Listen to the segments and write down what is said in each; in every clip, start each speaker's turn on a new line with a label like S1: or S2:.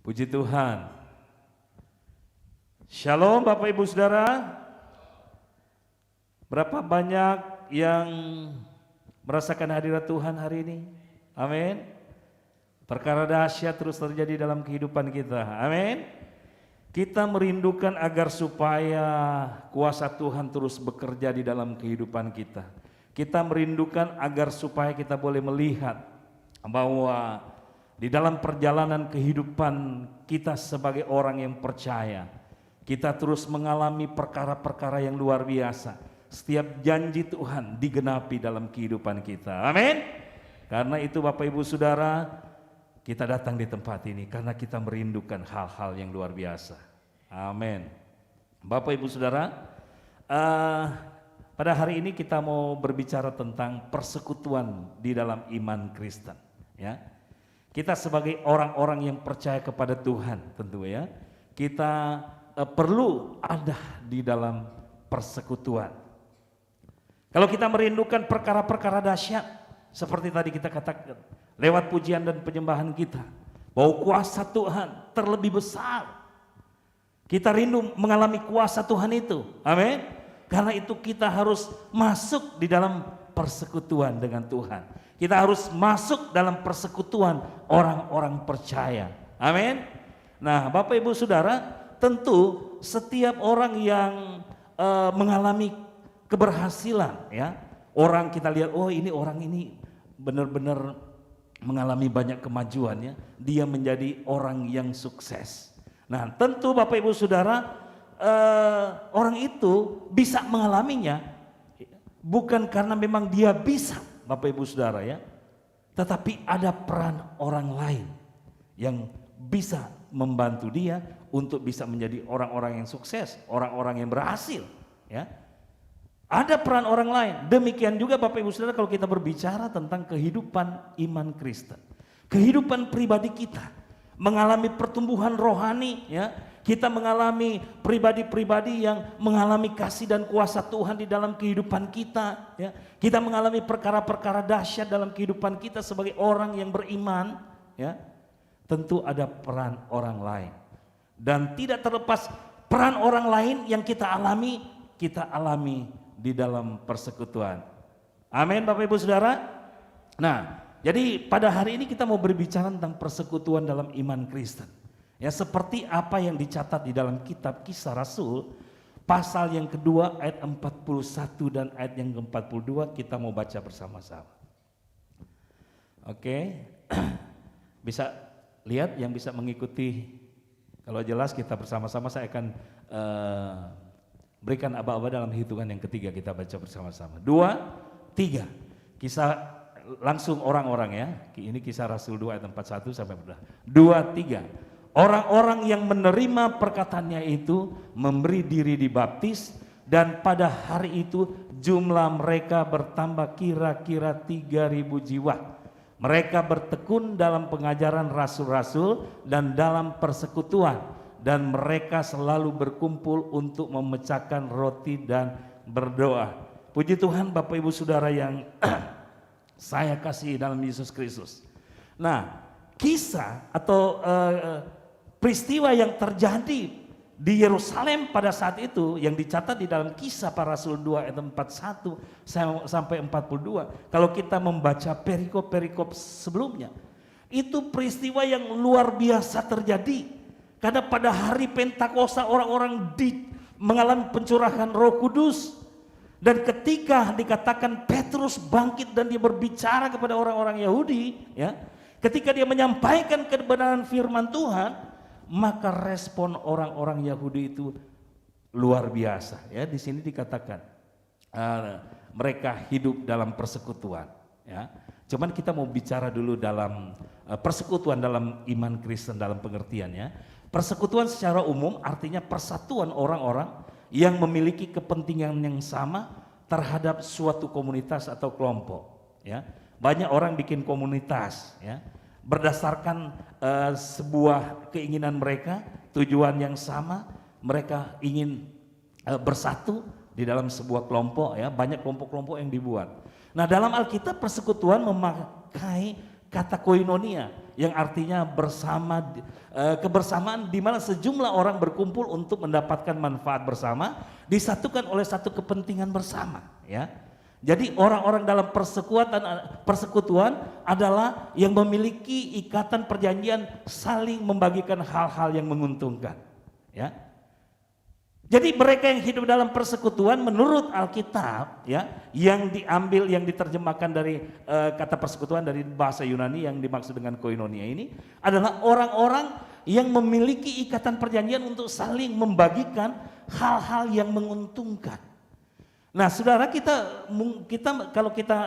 S1: Puji Tuhan. Shalom Bapak Ibu Saudara. Berapa banyak yang merasakan hadirat Tuhan hari ini? Amin. Perkara dahsyat terus terjadi dalam kehidupan kita. Amin. Kita merindukan agar supaya kuasa Tuhan terus bekerja di dalam kehidupan kita. Kita merindukan agar supaya kita boleh melihat bahwa di dalam perjalanan kehidupan kita sebagai orang yang percaya, kita terus mengalami perkara-perkara yang luar biasa. Setiap janji Tuhan digenapi dalam kehidupan kita. Amin. Karena itu Bapak Ibu Saudara, kita datang di tempat ini karena kita merindukan hal-hal yang luar biasa. Amin. Bapak Ibu Saudara, pada hari ini kita mau berbicara tentang persekutuan di dalam iman Kristen. Ya, kita sebagai orang-orang yang percaya kepada Tuhan, tentu ya, kita perlu ada di dalam persekutuan. Kalau kita merindukan perkara-perkara dahsyat, seperti tadi kita katakan, lewat pujian dan penyembahan kita, bahwa kuasa Tuhan terlebih besar. Kita rindu mengalami kuasa Tuhan itu, amin. Karena itu kita harus masuk di dalam persekutuan dengan Tuhan. Kita harus masuk dalam persekutuan orang-orang percaya, amin. Nah Bapak Ibu Saudara, tentu setiap orang yang mengalami keberhasilan, ya, orang kita lihat, oh ini orang ini benar-benar mengalami banyak kemajuan, ya, dia menjadi orang yang sukses. Nah tentu Bapak Ibu Saudara, orang itu bisa mengalaminya bukan karena memang dia bisa, Bapak Ibu Saudara, ya, tetapi ada peran orang lain yang bisa membantu dia untuk bisa menjadi orang-orang yang sukses, orang-orang yang berhasil, ya. Ada peran orang lain. Demikian juga Bapak Ibu Saudara kalau kita berbicara tentang kehidupan iman Kristen, kehidupan pribadi kita mengalami pertumbuhan rohani, ya. Kita mengalami pribadi-pribadi yang mengalami kasih dan kuasa Tuhan di dalam kehidupan kita, ya. Kita mengalami perkara-perkara dahsyat dalam kehidupan kita sebagai orang yang beriman, ya. Tentu ada peran orang lain. Dan tidak terlepas peran orang lain yang kita alami di dalam persekutuan. Amin Bapak Ibu Saudara. Nah, jadi pada hari ini kita mau berbicara tentang persekutuan dalam iman Kristen. Ya, seperti apa yang dicatat di dalam kitab Kisah Rasul pasal yang kedua ayat 41 dan ayat yang ke-42 kita mau baca bersama-sama. Oke. Bisa lihat yang bisa mengikuti, kalau jelas kita bersama-sama, saya akan berikan aba-aba dalam hitungan yang ketiga, kita baca bersama-sama. 2, 3. Kisah langsung orang-orang, ya. Ini Kisah Rasul 2 ayat 41 sampai 2, 3. Orang-orang yang menerima perkataannya itu memberi diri dibaptis, dan pada hari itu jumlah mereka bertambah kira-kira 3.000 jiwa. Mereka bertekun dalam pengajaran rasul-rasul dan dalam persekutuan, dan mereka selalu berkumpul untuk memecahkan roti dan berdoa. Puji Tuhan Bapak Ibu Saudara yang saya kasih dalam Yesus Kristus. Nah, kisah atau peristiwa yang terjadi di Yerusalem pada saat itu yang dicatat di dalam Kisah Para Rasul 2 ayat 41 sampai 42. Kalau kita membaca perikop-perikop sebelumnya, itu peristiwa yang luar biasa terjadi. Karena pada hari Pentakosta orang-orang mengalami pencurahan Roh Kudus. Dan ketika dikatakan Petrus bangkit dan dia berbicara kepada orang-orang Yahudi, ya, ketika dia menyampaikan kebenaran firman Tuhan, maka respon orang-orang Yahudi itu luar biasa. Ya, di sini dikatakan mereka hidup dalam persekutuan. Ya, cuman kita mau bicara dulu dalam persekutuan dalam iman Kristen dalam pengertiannya. Persekutuan secara umum artinya persatuan orang-orang yang memiliki kepentingan yang sama terhadap suatu komunitas atau kelompok. Ya, banyak orang bikin komunitas, ya, berdasarkan sebuah keinginan mereka, tujuan yang sama, mereka ingin bersatu di dalam sebuah kelompok, ya, banyak kelompok-kelompok yang dibuat. Nah, dalam Alkitab persekutuan memakai kata koinonia yang artinya bersama, kebersamaan di mana sejumlah orang berkumpul untuk mendapatkan manfaat bersama, disatukan oleh satu kepentingan bersama, ya. Jadi orang-orang dalam persekutuan adalah yang memiliki ikatan perjanjian saling membagikan hal-hal yang menguntungkan, ya. Jadi mereka yang hidup dalam persekutuan menurut Alkitab, ya, yang diambil, yang diterjemahkan dari kata persekutuan dari bahasa Yunani yang dimaksud dengan koinonia ini adalah orang-orang yang memiliki ikatan perjanjian untuk saling membagikan hal-hal yang menguntungkan. Nah, saudara, kita kalau kita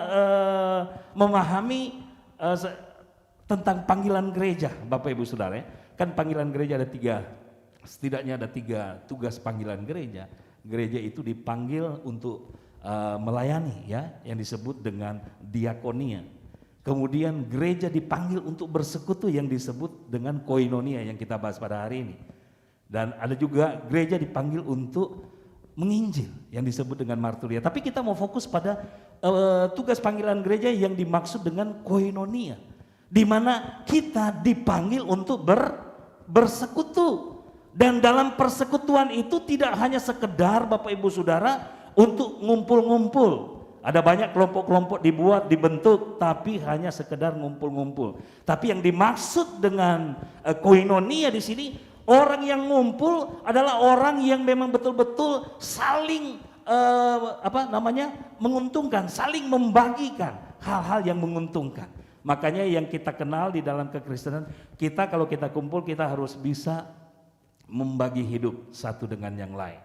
S1: memahami tentang panggilan gereja, Bapak Ibu Saudara, kan panggilan gereja ada setidaknya ada tiga tugas panggilan gereja. Gereja itu dipanggil untuk melayani, ya, yang disebut dengan diakonia. Kemudian gereja dipanggil untuk bersekutu yang disebut dengan koinonia yang kita bahas pada hari ini. Dan ada juga gereja dipanggil untuk menginjil yang disebut dengan marturia. Tapi kita mau fokus pada tugas panggilan gereja yang dimaksud dengan koinonia, di mana kita dipanggil untuk bersekutu. Dan dalam persekutuan itu tidak hanya sekedar Bapak Ibu Saudara untuk ngumpul-ngumpul. Ada banyak kelompok-kelompok dibentuk, tapi hanya sekedar ngumpul-ngumpul. Tapi yang dimaksud dengan koinonia di sini, orang yang ngumpul adalah orang yang memang betul-betul saling menguntungkan, saling membagikan hal-hal yang menguntungkan. Makanya yang kita kenal di dalam kekristenan, kita kalau kita kumpul kita harus bisa membagi hidup satu dengan yang lain.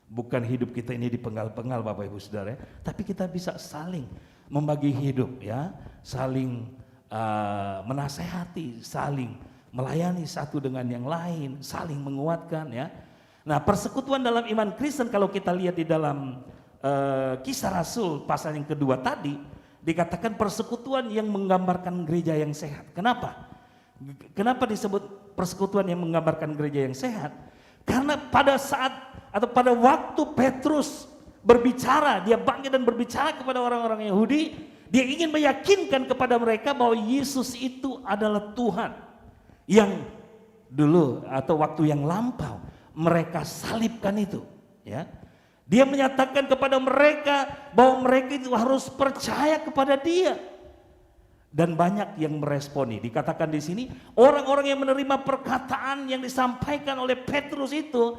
S1: Bukan hidup kita ini dipenggal-penggal Bapak Ibu Saudara, tapi kita bisa saling membagi hidup, ya, saling menasehati, saling melayani satu dengan yang lain, saling menguatkan, ya. Nah, persekutuan dalam iman Kristen kalau kita lihat di dalam Kisah Rasul pasal yang kedua tadi, dikatakan persekutuan yang menggambarkan gereja yang sehat. Kenapa? Kenapa disebut persekutuan yang menggambarkan gereja yang sehat? Karena pada saat atau pada waktu Petrus berbicara, dia bangkit dan berbicara kepada orang-orang Yahudi, dia ingin meyakinkan kepada mereka bahwa Yesus itu adalah Tuhan yang dulu atau waktu yang lampau mereka salibkan itu, ya. Dia menyatakan kepada mereka bahwa mereka itu harus percaya kepada Dia. Dan banyak yang meresponi. Dikatakan di sini orang-orang yang menerima perkataan yang disampaikan oleh Petrus itu,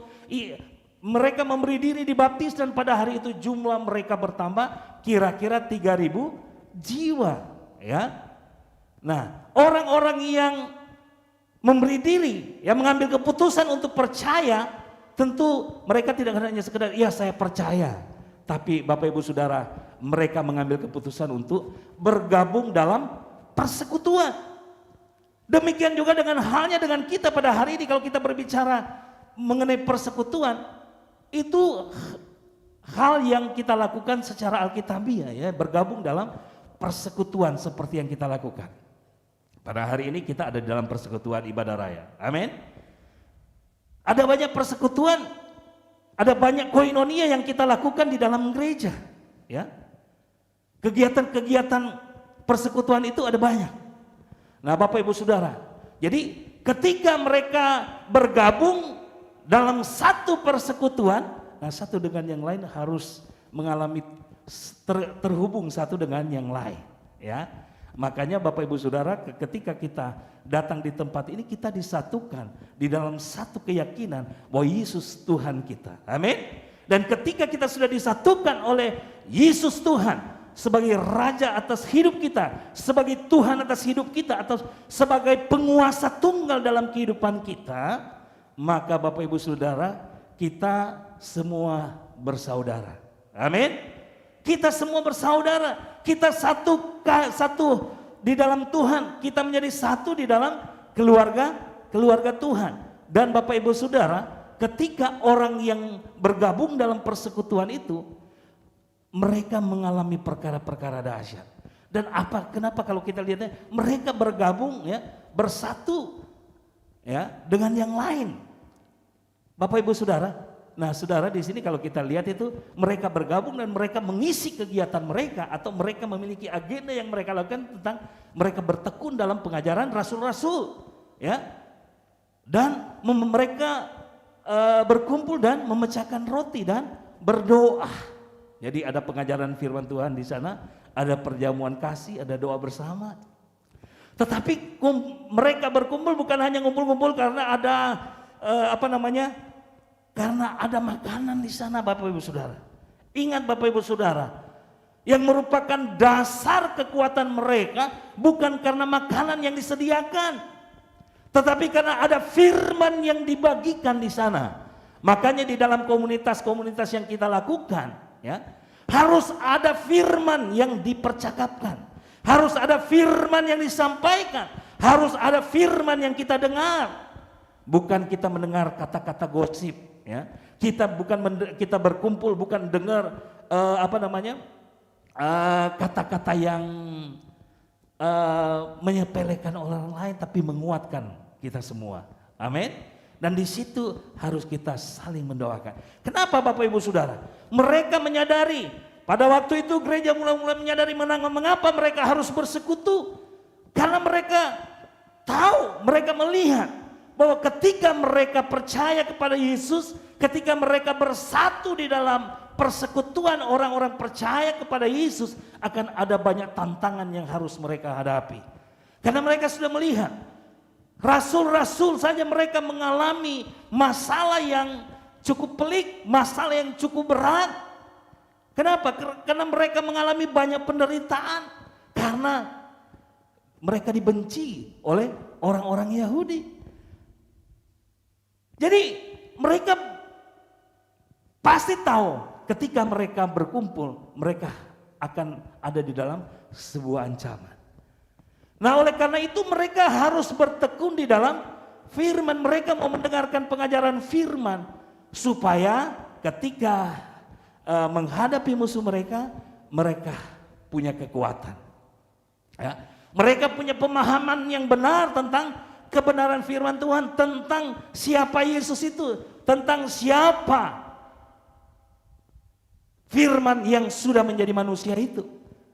S1: mereka memberi diri dibaptis dan pada hari itu jumlah mereka bertambah kira-kira 3.000 jiwa, ya. Nah, orang-orang yang memberi diri, yang mengambil keputusan untuk percaya, tentu mereka tidak hanya sekedar ya saya percaya, tapi Bapak Ibu Saudara, mereka mengambil keputusan untuk bergabung dalam persekutuan. Demikian juga dengan halnya dengan kita pada hari ini kalau kita berbicara mengenai persekutuan, itu hal yang kita lakukan secara alkitabiah, ya, bergabung dalam persekutuan seperti yang kita lakukan. Pada hari ini kita ada di dalam persekutuan ibadah raya. Amin. Ada banyak persekutuan, ada banyak koinonia yang kita lakukan di dalam gereja, ya. Kegiatan-kegiatan persekutuan itu ada banyak. Nah, Bapak Ibu Saudara, jadi ketika mereka bergabung dalam satu persekutuan, nah satu dengan yang lain harus mengalami terhubung satu dengan yang lain, ya. Makanya Bapak Ibu Saudara, ketika kita datang di tempat ini kita disatukan di dalam satu keyakinan bahwa Yesus Tuhan kita. Amin. Dan ketika kita sudah disatukan oleh Yesus Tuhan sebagai Raja atas hidup kita, sebagai Tuhan atas hidup kita, atau sebagai penguasa tunggal dalam kehidupan kita, maka Bapak Ibu Saudara, kita semua bersaudara. Amin. Kita semua bersaudara, kita satu di dalam Tuhan, kita menjadi satu di dalam keluarga Tuhan. Dan Bapak Ibu Saudara, ketika orang yang bergabung dalam persekutuan itu, mereka mengalami perkara-perkara dahsyat. Dan kenapa kalau kita lihatnya mereka bergabung, ya, bersatu, ya, dengan yang lain. Bapak Ibu Saudara, Nah, saudara, di sini kalau kita lihat itu mereka bergabung dan mereka mengisi kegiatan mereka atau mereka memiliki agenda yang mereka lakukan tentang mereka bertekun dalam pengajaran rasul-rasul, ya. Dan mereka berkumpul dan memecahkan roti dan berdoa. Jadi ada pengajaran firman Tuhan di sana, ada perjamuan kasih, ada doa bersama. Tetapi mereka berkumpul bukan hanya ngumpul-ngumpul karena ada karena ada makanan di sana, Bapak Ibu Saudara. Ingat Bapak Ibu Saudara, yang merupakan dasar kekuatan mereka bukan karena makanan yang disediakan, tetapi karena ada firman yang dibagikan di sana. Makanya di dalam komunitas-komunitas yang kita lakukan, ya, harus ada firman yang dipercakapkan, harus ada firman yang disampaikan, harus ada firman yang kita dengar. Bukan kita mendengar kata-kata gosip, ya. Kita berkumpul bukan dengar kata-kata yang menyepelekan orang lain, tapi menguatkan kita semua. Amin. Dan di situ harus kita saling mendoakan. Kenapa Bapak Ibu Saudara? Mereka menyadari pada waktu itu gereja mulai menyadari mengapa mereka harus bersekutu. Karena mereka tahu, mereka melihat bahwa ketika mereka percaya kepada Yesus, ketika mereka bersatu di dalam persekutuan orang-orang percaya kepada Yesus, akan ada banyak tantangan yang harus mereka hadapi. Karena mereka sudah melihat rasul-rasul saja mereka mengalami masalah yang cukup pelik, masalah yang cukup berat. Kenapa? Karena mereka mengalami banyak penderitaan, karena mereka dibenci oleh orang-orang Yahudi. Jadi mereka pasti tahu ketika mereka berkumpul, mereka akan ada di dalam sebuah ancaman. Nah, oleh karena itu mereka harus bertekun di dalam firman. Mereka mau mendengarkan pengajaran firman supaya ketika menghadapi musuh mereka, mereka punya kekuatan. Ya. Mereka punya pemahaman yang benar tentang kebenaran firman Tuhan, tentang siapa Yesus itu, tentang siapa firman yang sudah menjadi manusia itu,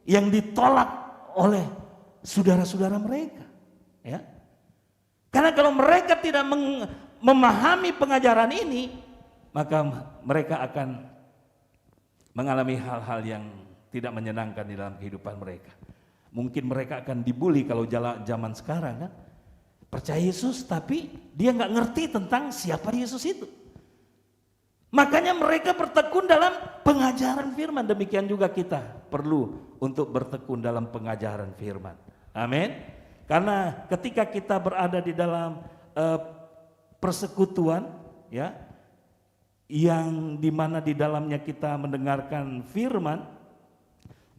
S1: yang ditolak oleh saudara-saudara mereka, ya. Karena kalau mereka tidak memahami pengajaran ini, maka mereka akan mengalami hal-hal yang tidak menyenangkan di dalam kehidupan mereka. Mungkin mereka akan dibully kalau zaman sekarang, kan. Percaya Yesus tapi dia nggak ngerti tentang siapa Yesus itu. Makanya mereka bertekun dalam pengajaran firman. Demikian juga kita perlu untuk bertekun dalam pengajaran firman. Amin. Karena ketika kita berada di dalam persekutuan, ya, yang dimana di dalamnya kita mendengarkan firman,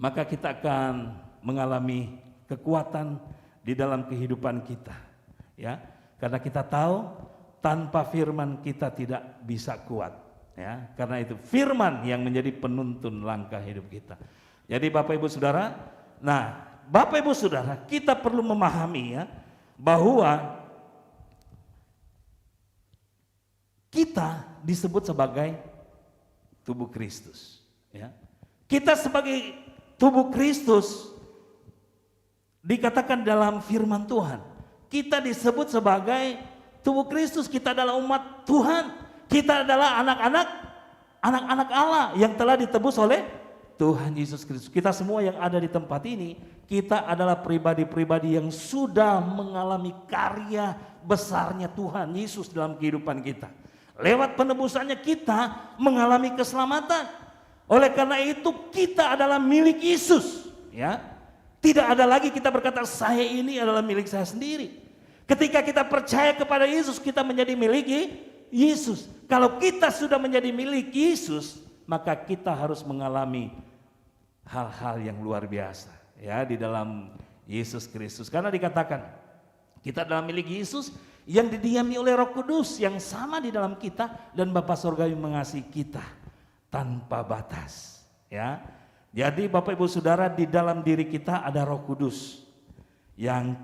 S1: maka kita akan mengalami kekuatan di dalam kehidupan kita. Ya, karena kita tahu tanpa firman kita tidak bisa kuat, ya. Karena itu firman yang menjadi penuntun langkah hidup kita. Jadi Bapak Ibu Saudara, Bapak Ibu Saudara, kita perlu memahami, ya, bahwa kita disebut sebagai tubuh Kristus, ya. Kita sebagai tubuh Kristus dikatakan dalam firman Tuhan. Kita disebut sebagai tubuh Kristus, kita adalah umat Tuhan, kita adalah anak-anak Allah yang telah ditebus oleh Tuhan Yesus Kristus. Kita semua yang ada di tempat ini, kita adalah pribadi-pribadi yang sudah mengalami karya besarnya Tuhan Yesus dalam kehidupan kita. Lewat penebusannya kita mengalami keselamatan. Oleh karena itu kita adalah milik Yesus, ya. Tidak ada lagi kita berkata saya ini adalah milik saya sendiri. Ketika kita percaya kepada Yesus, kita menjadi milik Yesus. Kalau kita sudah menjadi milik Yesus, maka kita harus mengalami hal-hal yang luar biasa, ya, di dalam Yesus Kristus. Karena dikatakan kita adalah milik Yesus yang didiami oleh Roh Kudus yang sama di dalam kita, dan Bapa Surgawi mengasihi kita tanpa batas, ya. Jadi Bapak Ibu Saudara, di dalam diri kita ada Roh Kudus yang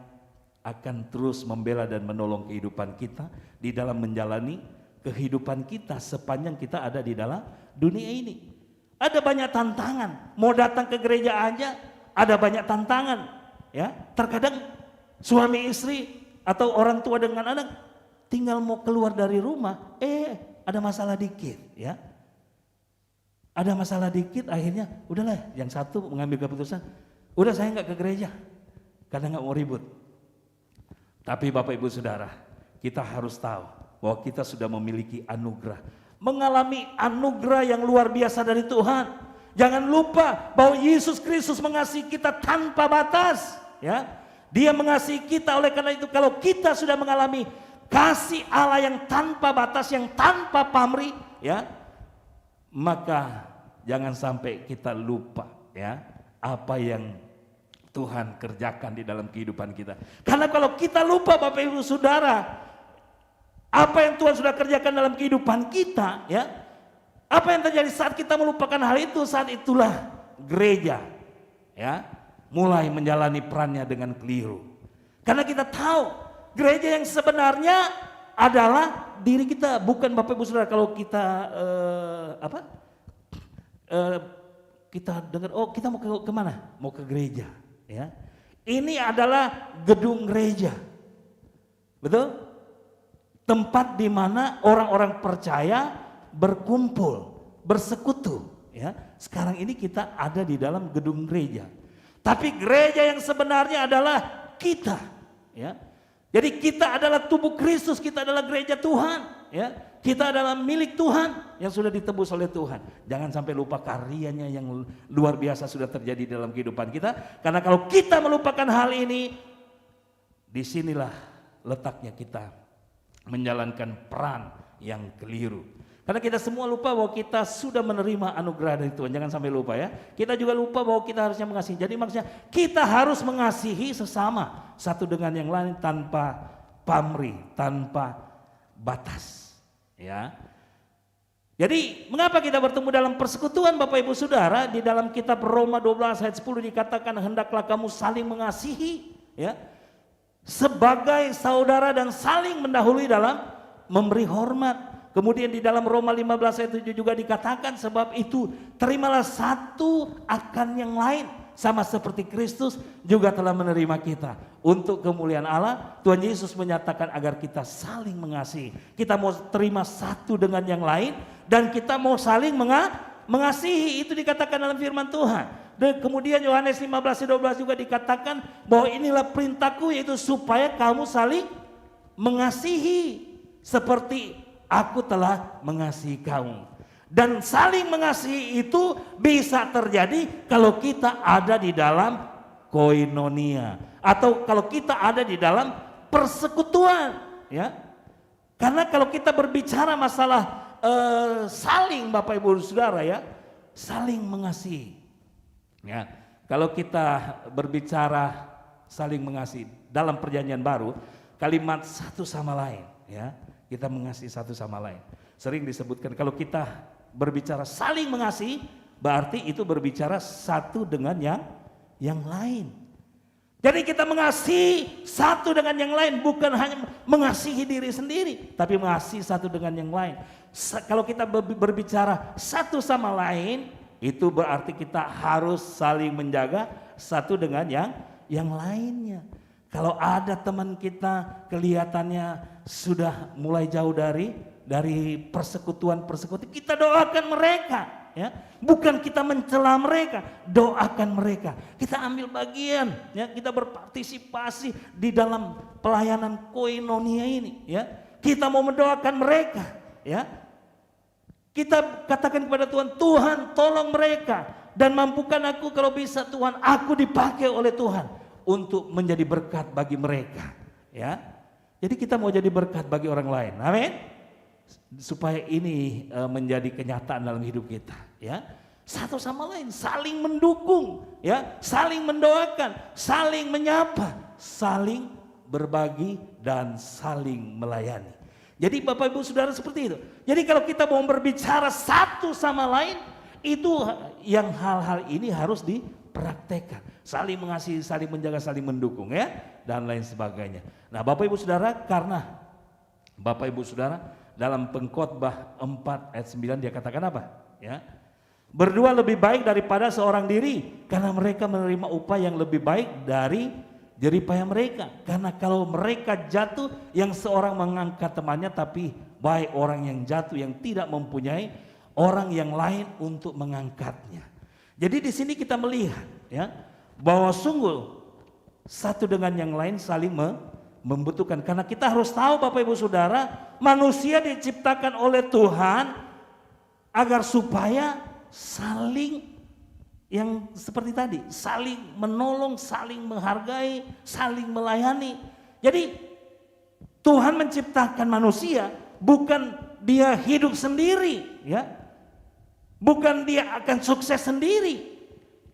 S1: akan terus membela dan menolong kehidupan kita di dalam menjalani kehidupan kita sepanjang kita ada di dalam dunia ini. Ada banyak tantangan, mau datang ke gereja aja ada banyak tantangan, ya. Terkadang suami istri atau orang tua dengan anak tinggal mau keluar dari rumah, ada masalah dikit, ya. Ada masalah dikit, akhirnya udahlah, yang satu mengambil keputusan, udah saya nggak ke gereja karena nggak mau ribut. Tapi Bapak Ibu Saudara, kita harus tahu bahwa kita sudah memiliki anugerah, mengalami anugerah yang luar biasa dari Tuhan. Jangan lupa bahwa Yesus Kristus mengasihi kita tanpa batas, ya. Dia mengasihi kita, oleh karena itu kalau kita sudah mengalami kasih Allah yang tanpa batas, yang tanpa pamrih, ya, maka jangan sampai kita lupa, ya, apa yang Tuhan kerjakan di dalam kehidupan kita. Karena kalau kita lupa Bapak Ibu Saudara, apa yang Tuhan sudah kerjakan dalam kehidupan kita, ya, apa yang terjadi saat kita melupakan hal itu, saat itulah gereja, ya, mulai menjalani perannya dengan keliru. Karena kita tahu gereja yang sebenarnya adalah diri kita, bukan Bapak Ibu Saudara. Kalau kita kita dengar, oh kita mau ke mana? Mau ke gereja, ya. Ini adalah gedung gereja, betul? Tempat di mana orang-orang percaya berkumpul, bersekutu, ya. Sekarang ini kita ada di dalam gedung gereja. Tapi gereja yang sebenarnya adalah kita, ya. Jadi kita adalah tubuh Kristus, kita adalah gereja Tuhan, ya. Kita adalah milik Tuhan yang sudah ditebus oleh Tuhan. Jangan sampai lupa karyanya yang luar biasa sudah terjadi dalam kehidupan kita. Karena kalau kita melupakan hal ini, disinilah letaknya kita menjalankan peran yang keliru. Karena kita semua lupa bahwa kita sudah menerima anugerah dari Tuhan. Jangan sampai lupa, ya. Kita juga lupa bahwa kita harusnya mengasihi. Jadi maksudnya kita harus mengasihi sesama satu dengan yang lain tanpa pamrih, tanpa batas, ya. Jadi mengapa kita bertemu dalam persekutuan Bapak Ibu Saudara? Di dalam kitab Roma 12 ayat 10 dikatakan hendaklah kamu saling mengasihi, ya, sebagai saudara dan saling mendahului dalam memberi hormat. Kemudian di dalam Roma 15 ayat 7 juga dikatakan sebab itu terimalah satu akan yang lain sama seperti Kristus juga telah menerima kita untuk kemuliaan Allah. Tuhan Yesus menyatakan agar kita saling mengasihi. Kita mau terima satu dengan yang lain dan kita mau saling mengasihi. Itu dikatakan dalam firman Tuhan. Dan kemudian Yohanes 15:12 juga dikatakan bahwa inilah perintahku, yaitu supaya kamu saling mengasihi seperti aku telah mengasihi kamu. Dan saling mengasihi itu bisa terjadi kalau kita ada di dalam koinonia, atau kalau kita ada di dalam persekutuan, ya. Karena kalau kita berbicara masalah saling Bapak Ibu Saudara, ya, saling mengasihi, ya. Kalau kita berbicara saling mengasihi dalam perjanjian baru, kalimat satu sama lain, ya. Kita mengasihi satu sama lain. Sering disebutkan kalau kita berbicara saling mengasihi, berarti itu berbicara satu dengan yang lain. Jadi kita mengasihi satu dengan yang lain, bukan hanya mengasihi diri sendiri, tapi mengasihi satu dengan yang lain. Kalau kita berbicara satu sama lain, itu berarti kita harus saling menjaga satu dengan yang lainnya. Kalau ada teman kita kelihatannya sudah mulai jauh dari persekutuan, kita doakan mereka, ya. Bukan kita mencela mereka, doakan mereka. Kita ambil bagian, ya, kita berpartisipasi di dalam pelayanan koinonia ini, ya. Kita mau mendoakan mereka, ya. Kita katakan kepada Tuhan, Tuhan tolong mereka dan mampukan aku kalau bisa Tuhan, aku dipakai oleh Tuhan untuk menjadi berkat bagi mereka, ya. Jadi kita mau jadi berkat bagi orang lain, amin. Supaya ini menjadi kenyataan dalam hidup kita, ya. Satu sama lain saling mendukung, ya, saling mendoakan, saling menyapa, saling berbagi dan saling melayani. Jadi Bapak Ibu Saudara seperti itu. Jadi kalau kita mau berbicara satu sama lain, itu yang hal-hal ini harus dipraktekkan. Saling mengasihi, saling menjaga, saling mendukung, ya, dan lain sebagainya. Nah Bapak Ibu Saudara, karena Bapak Ibu Saudara dalam Pengkhotbah 4 ayat 9 dia katakan apa? Ya. Berdua lebih baik daripada seorang diri karena mereka menerima upah yang lebih baik dari jeripaya mereka. Karena kalau mereka jatuh yang seorang mengangkat temannya, tapi baik orang yang jatuh yang tidak mempunyai orang yang lain untuk mengangkatnya. Jadi di sini kita melihat ya bahwa sungguh satu dengan yang lain saling membutuhkan. Karena kita harus tahu Bapak Ibu Saudara, manusia diciptakan oleh Tuhan agar supaya saling yang seperti tadi, saling menolong, saling menghargai, saling melayani. Jadi Tuhan menciptakan manusia bukan dia hidup sendiri ya. Bukan dia akan sukses sendiri.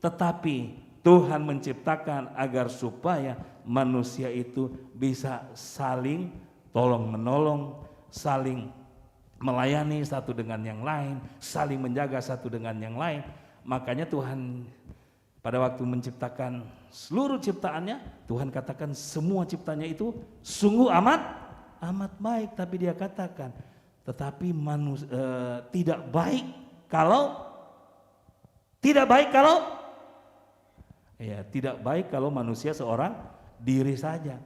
S1: Tetapi Tuhan menciptakan agar supaya manusia itu bisa saling tolong menolong, saling melayani satu dengan yang lain, saling menjaga satu dengan yang lain. Makanya Tuhan pada waktu menciptakan seluruh ciptaannya, Tuhan katakan semua ciptanya itu sungguh amat baik. Tapi dia katakan, tetapi tidak baik kalau manusia seorang diri saja.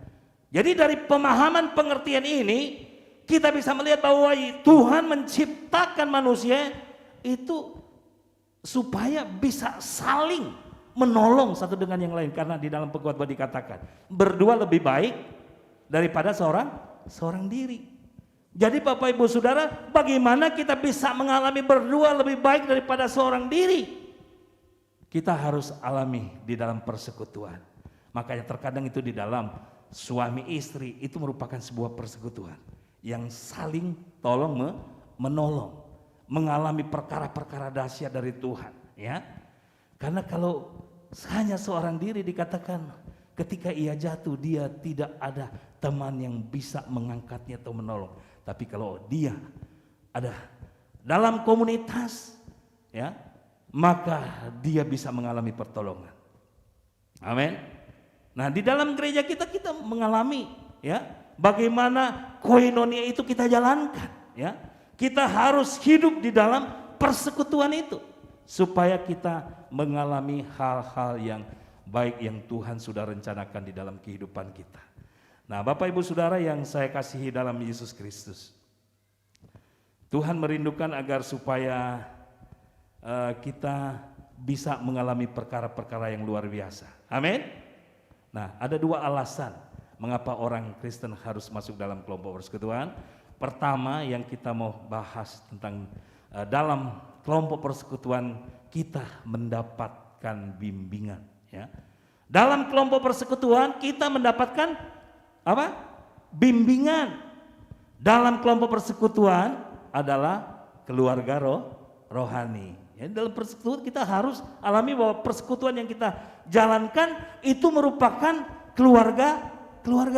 S1: Jadi dari pemahaman pengertian ini kita bisa melihat bahwa Tuhan menciptakan manusia itu supaya bisa saling menolong satu dengan yang lain. Karena di dalam Pengkhotbah dikatakan berdua lebih baik daripada seorang diri. Jadi Bapak Ibu Saudara, bagaimana kita bisa mengalami berdua lebih baik daripada seorang diri? Kita harus alami di dalam persekutuan. Makanya terkadang itu di dalam suami istri itu merupakan sebuah persekutuan yang saling tolong menolong, mengalami perkara-perkara dahsyat dari Tuhan ya. Karena kalau hanya seorang diri dikatakan ketika ia jatuh dia tidak ada teman yang bisa mengangkatnya atau menolong. Tapi kalau dia ada dalam komunitas ya, maka dia bisa mengalami pertolongan. Amin. Nah, di dalam gereja kita mengalami ya bagaimana koinonia itu kita jalankan ya. Kita harus hidup di dalam persekutuan itu supaya kita mengalami hal-hal yang baik yang Tuhan sudah rencanakan di dalam kehidupan kita. Nah, Bapak Ibu Saudara yang saya kasihi dalam Yesus Kristus, Tuhan merindukan agar supaya kita bisa mengalami perkara-perkara yang luar biasa. Amin. Nah, ada dua alasan mengapa orang Kristen harus masuk dalam kelompok persekutuan. Pertama yang kita mau bahas tentang dalam kelompok persekutuan kita mendapatkan bimbingan ya. Dalam kelompok persekutuan kita mendapatkan apa? Bimbingan. Dalam kelompok persekutuan adalah keluarga rohani. Ya, dalam persekutuan kita harus alami bahwa persekutuan yang kita jalankan itu merupakan keluarga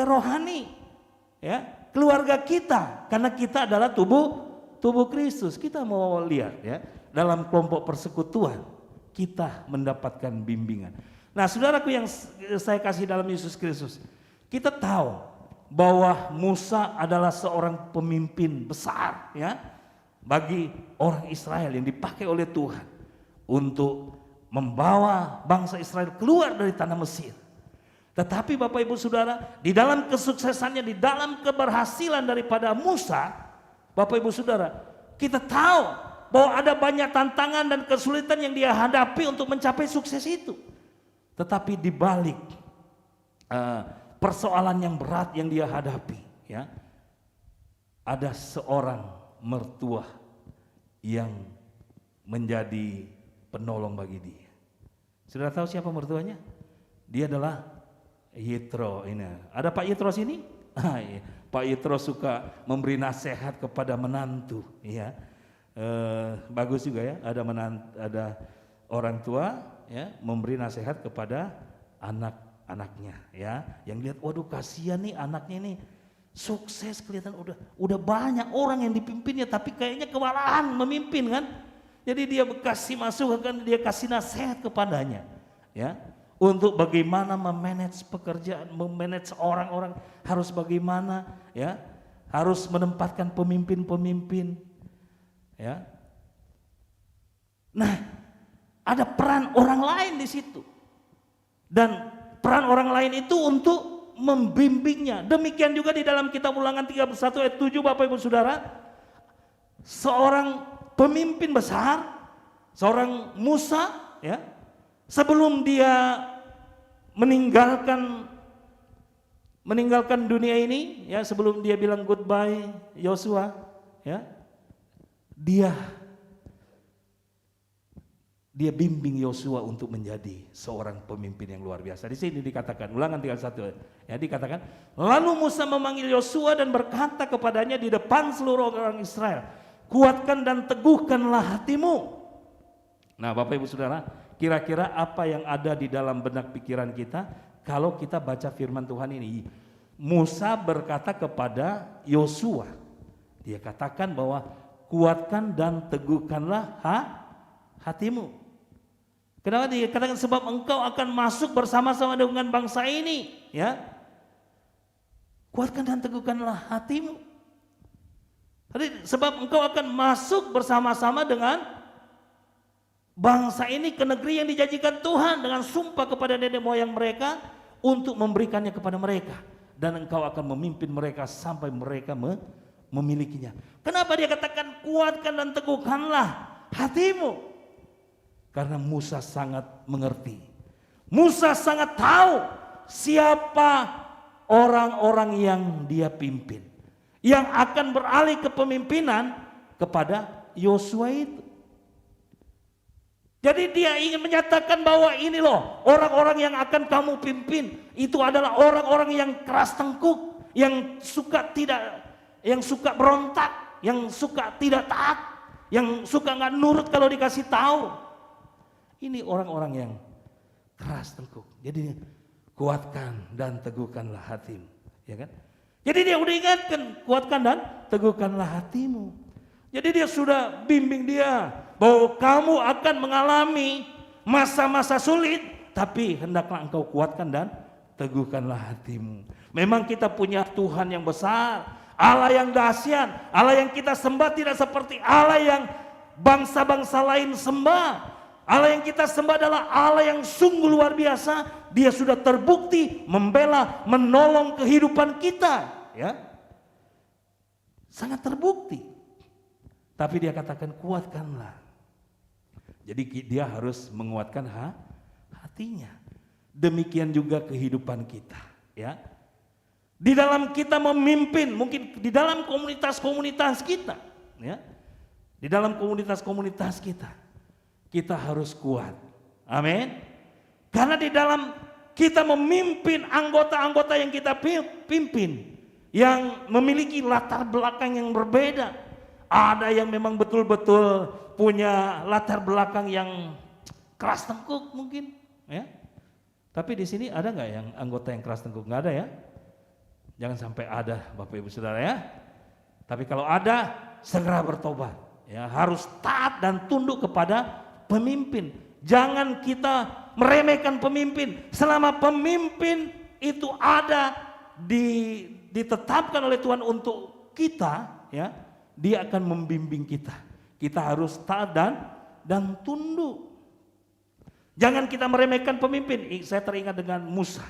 S1: rohani. Ya, keluarga kita karena kita adalah tubuh Kristus. Kita mau lihat ya, dalam kelompok persekutuan kita mendapatkan bimbingan. Nah, saudaraku yang saya kasih dalam Yesus Kristus, kita tahu bahwa Musa adalah seorang pemimpin besar ya bagi orang Israel yang dipakai oleh Tuhan untuk membawa bangsa Israel keluar dari tanah Mesir. Tetapi Bapak Ibu Saudara, di dalam kesuksesannya, di dalam keberhasilan daripada Musa, Bapak Ibu Saudara, kita tahu bahwa ada banyak tantangan dan kesulitan yang dia hadapi untuk mencapai sukses itu. Tetapi di balik persoalan yang berat yang dia hadapi, ya, ada seorang mertua yang menjadi penolong bagi dia. Sudah tahu siapa mertuanya? Dia adalah Yitro. Ini ada Pak Yitro sini. Pak Yitro suka memberi nasihat kepada menantu. Ya, bagus juga ya. Ada orang tua ya memberi nasihat kepada anak-anaknya. Ya, yang lihat, waduh kasihan nih anaknya nih. Sukses kelihatan udah banyak orang yang dipimpinnya tapi kayaknya kewalahan memimpin kan. Jadi dia kasih masukan, dia kasih nasihat kepadanya ya untuk bagaimana memanage pekerjaan, memanage orang-orang harus bagaimana ya harus menempatkan pemimpin-pemimpin, ya. Nah, ada peran orang lain di situ. Dan peran orang lain itu untuk membimbingnya. Demikian juga di dalam kitab Ulangan 31 ayat 7 Bapak Ibu Saudara. Seorang pemimpin besar, seorang Musa, ya, sebelum dia meninggalkan dunia ini, ya, sebelum dia bilang goodbye Yosua, ya, dia bimbing Yosua untuk menjadi seorang pemimpin yang luar biasa. Di sini dikatakan, Ulangan 31, ya, dikatakan, lalu Musa memanggil Yosua dan berkata kepadanya di depan seluruh orang Israel, kuatkan dan teguhkanlah hatimu. Nah, Bapak Ibu Saudara, kira-kira apa yang ada di dalam benak pikiran kita kalau kita baca firman Tuhan ini? Musa berkata kepada Yosua, dia katakan bahwa kuatkan dan teguhkanlah hatimu. Kenapa dia katakan? Sebab engkau akan masuk bersama-sama dengan bangsa ini, ya. Kuatkan dan teguhkanlah hatimu. Jadi, sebab engkau akan masuk bersama-sama dengan bangsa ini ke negeri yang dijanjikan Tuhan dengan sumpah kepada nenek moyang mereka untuk memberikannya kepada mereka, dan engkau akan memimpin mereka sampai mereka memilikinya. Kenapa dia katakan kuatkan dan teguhkanlah hatimu? Karena Musa sangat mengerti. Musa sangat tahu siapa orang-orang yang dia pimpin, yang akan beralih kepemimpinan kepada Yosua itu. Jadi dia ingin menyatakan bahwa ini loh orang-orang yang akan kamu pimpin itu adalah orang-orang yang keras tengkuk, yang suka berontak, yang suka tidak taat, yang suka nggak nurut kalau dikasih tahu. Ini orang-orang yang keras tengkuk. Jadi kuatkan dan teguhkanlah hatimu, ya kan? Jadi dia udah ingatkan, kuatkan dan teguhkanlah hatimu. Jadi dia sudah bimbing dia bahwa kamu akan mengalami masa-masa sulit, tapi hendaklah engkau kuatkan dan teguhkanlah hatimu. Memang kita punya Tuhan yang besar, Allah yang dahsyat, Allah yang kita sembah tidak seperti Allah yang bangsa-bangsa lain sembah. Allah yang kita sembah adalah Allah yang sungguh luar biasa. Dia sudah terbukti membela, menolong kehidupan kita, ya. Sangat terbukti. Tapi dia katakan kuatkanlah. Jadi dia harus menguatkan hatinya. Demikian juga kehidupan kita, ya. Di dalam kita memimpin, mungkin di dalam komunitas-komunitas kita, ya. Di dalam komunitas-komunitas kita harus kuat. Amin. Karena di dalam kita memimpin anggota-anggota yang kita pimpin, yang memiliki latar belakang yang berbeda. Ada yang memang betul-betul punya latar belakang yang keras tengkuk mungkin, ya. Tapi di sini ada nggak yang anggota yang keras tengkuk? Nggak ada, ya. Jangan sampai ada, Bapak Ibu Saudara, ya. Tapi kalau ada, segera bertobat, ya. Harus taat dan tunduk kepada pemimpin. Jangan kita meremehkan pemimpin. Selama pemimpin itu ada ditetapkan oleh Tuhan untuk kita, ya, dia akan membimbing kita. Kita harus taat dan tunduk. Jangan kita meremehkan pemimpin. Saya teringat dengan Musa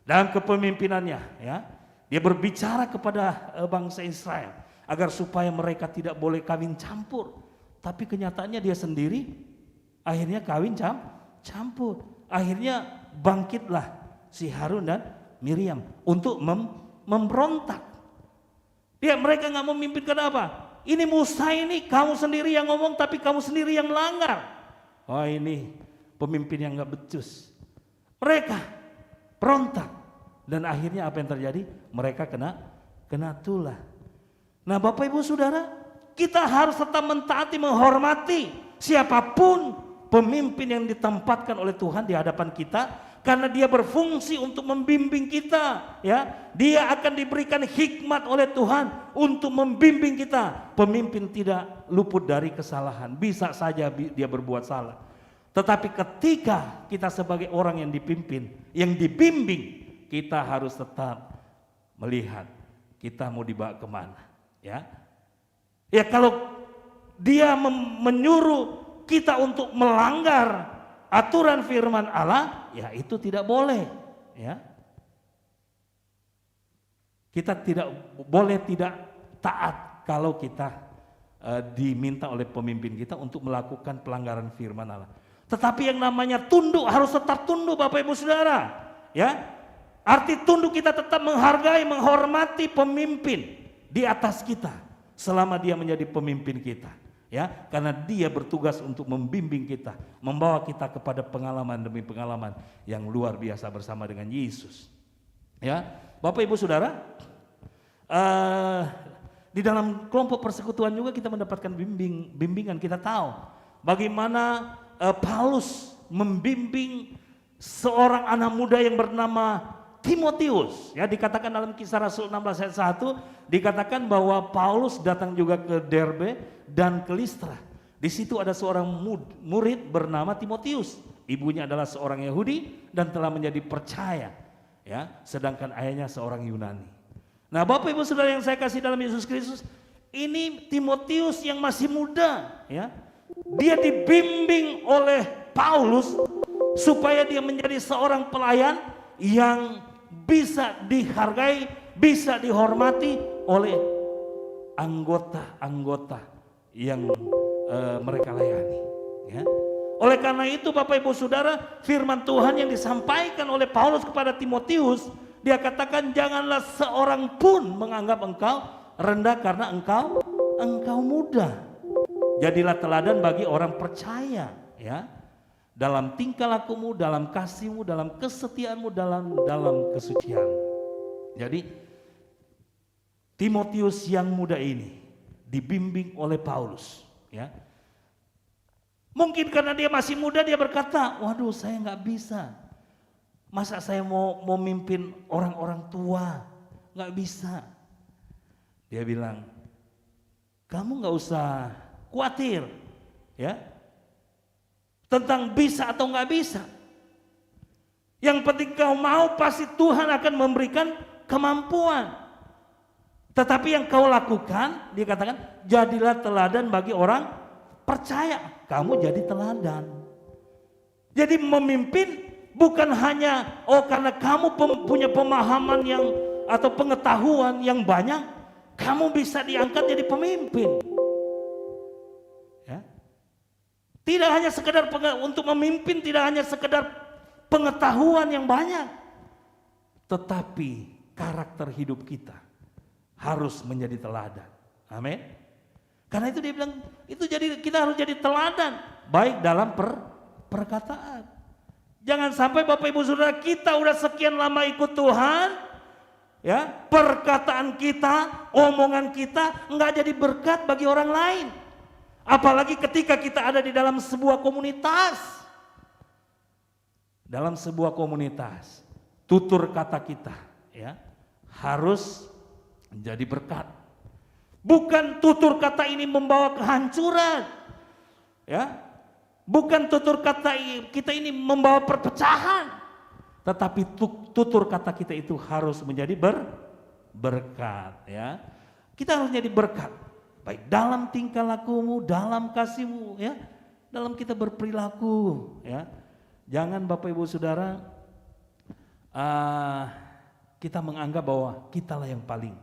S1: dalam kepemimpinannya, ya. Dia berbicara kepada bangsa Israel agar supaya mereka tidak boleh kawin campur. Tapi kenyataannya dia sendiri akhirnya kawin campur. Akhirnya bangkitlah si Harun dan Miriam untuk memberontak. Mereka nggak memimpin, kenapa? Ini Musa ini kamu sendiri yang ngomong tapi kamu sendiri yang melanggar. Oh, ini pemimpin yang nggak becus. Mereka berontak dan akhirnya apa yang terjadi? Mereka kena tulah. Nah, Bapak Ibu Saudara, kita harus tetap mentaati, menghormati siapapun pemimpin yang ditempatkan oleh Tuhan di hadapan kita, karena dia berfungsi untuk membimbing kita, ya. Dia akan diberikan hikmat oleh Tuhan untuk membimbing kita. Pemimpin tidak luput dari kesalahan, bisa saja dia berbuat salah. Tetapi ketika kita sebagai orang yang dipimpin, yang dibimbing, kita harus tetap melihat kita mau dibawa kemana? Ya, ya kalau dia menyuruh kita untuk melanggar aturan firman Allah, ya itu tidak boleh. Ya, kita tidak boleh tidak taat kalau kita diminta oleh pemimpin kita untuk melakukan pelanggaran firman Allah. Tetapi yang namanya tunduk harus tetap tunduk, Bapak Ibu Saudara. Ya, arti tunduk kita tetap menghargai, menghormati pemimpin di atas kita selama dia menjadi pemimpin kita. Ya, karena dia bertugas untuk membimbing kita, membawa kita kepada pengalaman demi pengalaman yang luar biasa bersama dengan Yesus. Ya, Bapak Ibu Saudara, di dalam kelompok persekutuan juga kita mendapatkan bimbingan. Kita tahu bagaimana Paulus membimbing seorang anak muda yang bernama Timotius. Ya, dikatakan dalam Kisah Rasul 16 ayat 1 dikatakan bahwa Paulus datang juga ke Derbe dan ke Listra. Di situ ada seorang murid bernama Timotius. Ibunya adalah seorang Yahudi dan telah menjadi percaya. Ya, sedangkan ayahnya seorang Yunani. Nah, Bapak Ibu Saudara yang saya kasih dalam Yesus Kristus, ini Timotius yang masih muda, ya. Dia dibimbing oleh Paulus supaya dia menjadi seorang pelayan yang bisa dihargai, bisa dihormati oleh anggota-anggota yang mereka layani, ya. Oleh karena itu Bapak Ibu Saudara, firman Tuhan yang disampaikan oleh Paulus kepada Timotius, dia katakan janganlah seorang pun menganggap engkau rendah karena engkau muda. Jadilah teladan bagi orang percaya, ya. Dalam tingkah lakumu, dalam kasihmu, dalam kesetiaanmu, dalam kesucian. Jadi Timotius yang muda ini dibimbing oleh Paulus, ya. Mungkin karena dia masih muda dia berkata, waduh saya nggak bisa. Masa saya mau mimpin orang-orang tua? Nggak bisa. Dia bilang, kamu nggak usah khawatir, ya, tentang bisa atau nggak bisa. Yang penting kau mau, pasti Tuhan akan memberikan kemampuan. Tetapi yang kau lakukan, dia katakan, jadilah teladan bagi orang percaya. Kamu jadi teladan. Jadi memimpin bukan hanya karena kamu punya pemahaman yang atau pengetahuan yang banyak, kamu bisa diangkat jadi pemimpin. Ya. Tidak hanya sekedar untuk memimpin, tidak hanya sekedar pengetahuan yang banyak, tetapi karakter hidup kita harus menjadi teladan. Amin. Karena itu dia bilang, kita harus jadi teladan baik dalam perkataan. Jangan sampai Bapak Ibu Saudara kita udah sekian lama ikut Tuhan, ya, perkataan kita, omongan kita nggak jadi berkat bagi orang lain. Apalagi ketika kita ada di dalam sebuah komunitas. Dalam sebuah komunitas, tutur kata kita, ya, harus menjadi berkat. Bukan tutur kata ini membawa kehancuran, ya. Bukan tutur kata kita ini membawa perpecahan, tetapi tutur kata kita itu harus menjadi berkat, ya. Kita harus jadi berkat, baik dalam tingkah lakumu, dalam kasihmu, ya, dalam kita berperilaku, ya. Jangan Bapak Ibu Saudara kita menganggap bahwa kitalah yang paling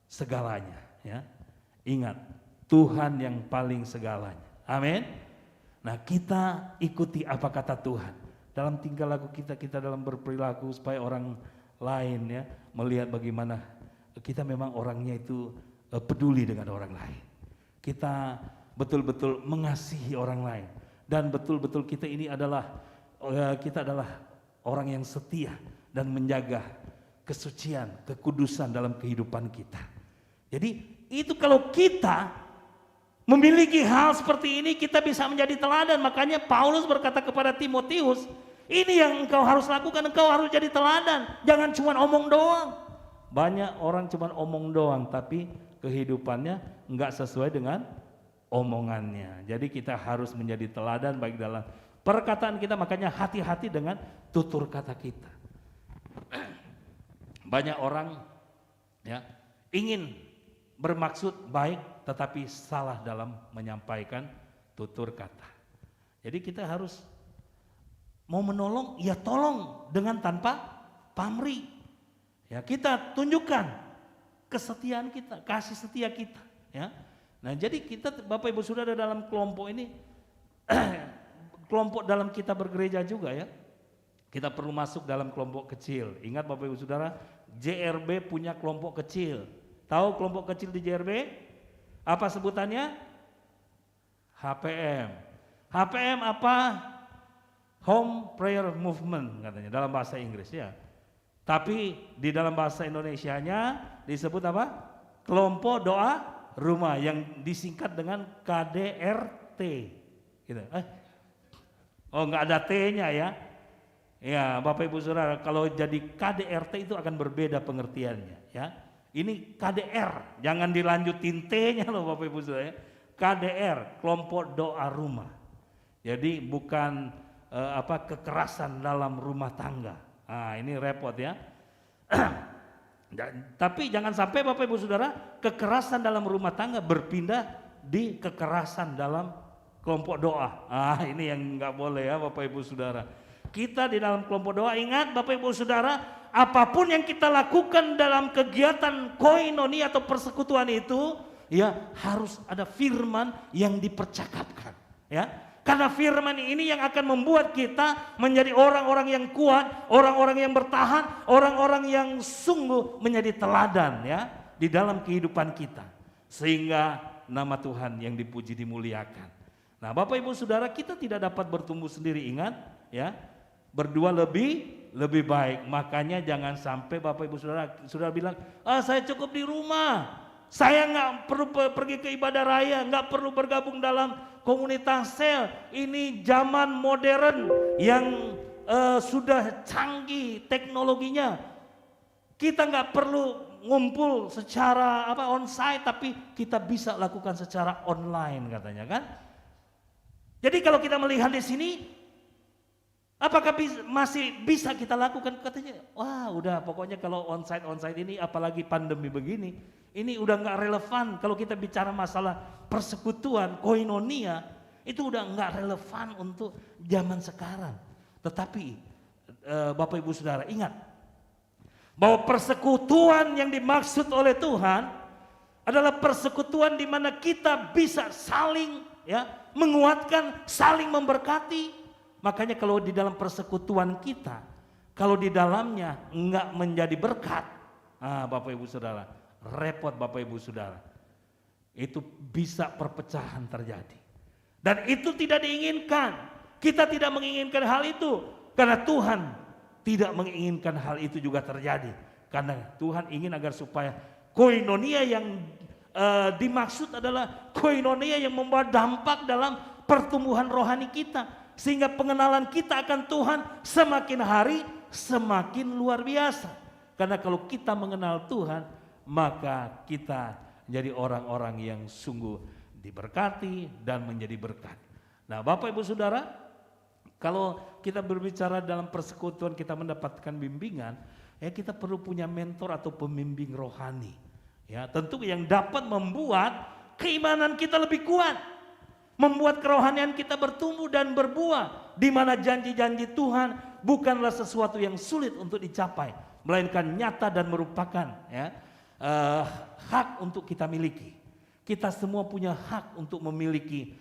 S1: segalanya, ya. Ingat, Tuhan yang paling segalanya. Amin. Nah, kita ikuti apa kata Tuhan dalam tingkah laku kita dalam berperilaku, supaya orang lain, ya, melihat bagaimana kita memang orangnya itu peduli dengan orang lain. Kita betul-betul mengasihi orang lain, dan betul-betul kita adalah orang yang setia dan menjaga kesucian, kekudusan dalam kehidupan kita. Jadi itu kalau kita memiliki hal seperti ini, kita bisa menjadi teladan. Makanya Paulus berkata kepada Timotius, ini yang engkau harus lakukan, engkau harus jadi teladan. Jangan cuma omong doang. Banyak orang cuma omong doang, tapi kehidupannya enggak sesuai dengan omongannya. Jadi kita harus menjadi teladan baik dalam perkataan kita. Makanya hati-hati dengan tutur kata kita. Banyak orang, ya, ingin bermaksud baik tetapi salah dalam menyampaikan tutur kata. Jadi kita harus mau menolong, ya tolong dengan tanpa pamrih. Ya, kita tunjukkan kesetiaan kita, kasih setia kita, ya. Nah, jadi kita Bapak Ibu Saudara dalam kelompok ini kelompok dalam kita bergereja juga ya. Kita perlu masuk dalam kelompok kecil. Ingat Bapak Ibu Saudara, JRB punya kelompok kecil. Tahu kelompok kecil di JRB? Apa sebutannya? HPM. HPM apa? Home Prayer Movement katanya dalam bahasa Inggris ya. Tapi di dalam bahasa Indonesianya disebut apa? Kelompok doa rumah yang disingkat dengan KDRT. Gitu. Oh nggak ada T-nya ya. Ya Bapak Ibu Saudara, kalau jadi KDRT itu akan berbeda pengertiannya ya. Ini KDR, jangan dilanjutin T-nya loh Bapak Ibu Saudara ya. KDR, kelompok doa rumah. Jadi bukan kekerasan dalam rumah tangga. Nah, ini repot ya. Tapi jangan sampai Bapak Ibu Saudara kekerasan dalam rumah tangga berpindah di kekerasan dalam kelompok doa. Ah, ini yang nggak boleh ya Bapak Ibu Saudara. Kita di dalam kelompok doa, ingat Bapak Ibu Saudara, apapun yang kita lakukan dalam kegiatan koinonia atau persekutuan itu, ya harus ada firman yang dipercakapkan, ya. Karena firman ini yang akan membuat kita menjadi orang-orang yang kuat, orang-orang yang bertahan, orang-orang yang sungguh menjadi teladan ya di dalam kehidupan kita. Sehingga nama Tuhan yang dipuji dimuliakan. Nah, Bapak Ibu Saudara, kita tidak dapat bertumbuh sendiri, ingat ya. Berdua lebih baik. Makanya jangan sampai Bapak Ibu Saudara bilang, saya cukup di rumah. Saya nggak perlu pergi ke ibadah raya, nggak perlu bergabung dalam komunitas sel. Ini zaman modern yang sudah canggih teknologinya. Kita nggak perlu ngumpul secara onsite, tapi kita bisa lakukan secara online katanya kan. Jadi kalau kita melihat di sini, apakah masih bisa kita lakukan? Katanya, wah udah pokoknya kalau onsite ini apalagi pandemi begini. Ini udah nggak relevan kalau kita bicara masalah persekutuan, koinonia, itu udah nggak relevan untuk zaman sekarang. Tetapi Bapak Ibu Saudara ingat bahwa persekutuan yang dimaksud oleh Tuhan adalah persekutuan di mana kita bisa saling ya menguatkan, saling memberkati. Makanya kalau di dalam persekutuan kita, kalau di dalamnya nggak menjadi berkat, Bapak Ibu Saudara, repot Bapak Ibu Saudara. Itu bisa perpecahan terjadi. Dan itu tidak diinginkan. Kita tidak menginginkan hal itu. Karena Tuhan tidak menginginkan hal itu juga terjadi. Karena Tuhan ingin agar supaya koinonia yang dimaksud adalah koinonia yang membawa dampak dalam pertumbuhan rohani kita. Sehingga pengenalan kita akan Tuhan semakin hari semakin luar biasa. Karena kalau kita mengenal Tuhan, maka kita jadi orang-orang yang sungguh diberkati dan menjadi berkat. Nah Bapak Ibu Saudara, kalau kita berbicara dalam persekutuan kita mendapatkan bimbingan, ya kita perlu punya mentor atau pembimbing rohani. Ya, tentu yang dapat membuat keimanan kita lebih kuat, membuat kerohanian kita bertumbuh dan berbuah, di mana janji-janji Tuhan bukanlah sesuatu yang sulit untuk dicapai, melainkan nyata dan merupakan ya hak untuk kita miliki. Kita semua punya hak untuk memiliki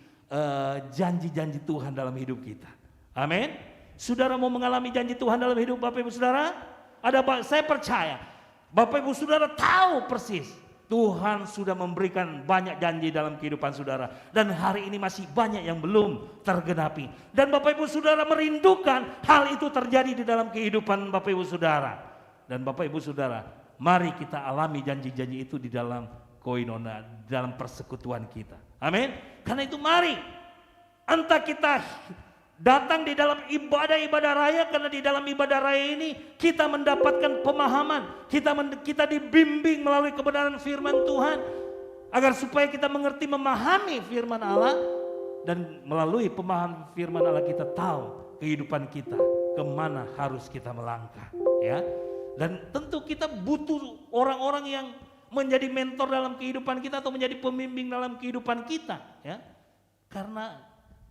S1: janji-janji Tuhan dalam hidup kita. Amin. Saudara mau mengalami janji Tuhan dalam hidup Bapak Ibu Saudara? Saya percaya Bapak Ibu Saudara tahu persis Tuhan sudah memberikan banyak janji dalam kehidupan saudara. Dan hari ini masih banyak yang belum tergenapi. Dan Bapak Ibu Saudara merindukan hal itu terjadi di dalam kehidupan Bapak Ibu Saudara. Dan Bapak Ibu Saudara, mari kita alami janji-janji itu di dalam koinonia, dalam persekutuan kita. Amin. Karena itu mari, entah kita datang di dalam ibadah-ibadah raya, karena di dalam ibadah raya ini kita mendapatkan pemahaman, kita dibimbing melalui kebenaran firman Tuhan, agar supaya kita mengerti, memahami firman Allah, dan melalui pemahaman firman Allah kita tahu kehidupan kita kemana harus kita melangkah, ya. Dan tentu kita butuh orang-orang yang menjadi mentor dalam kehidupan kita atau menjadi pembimbing dalam kehidupan kita, ya. Karena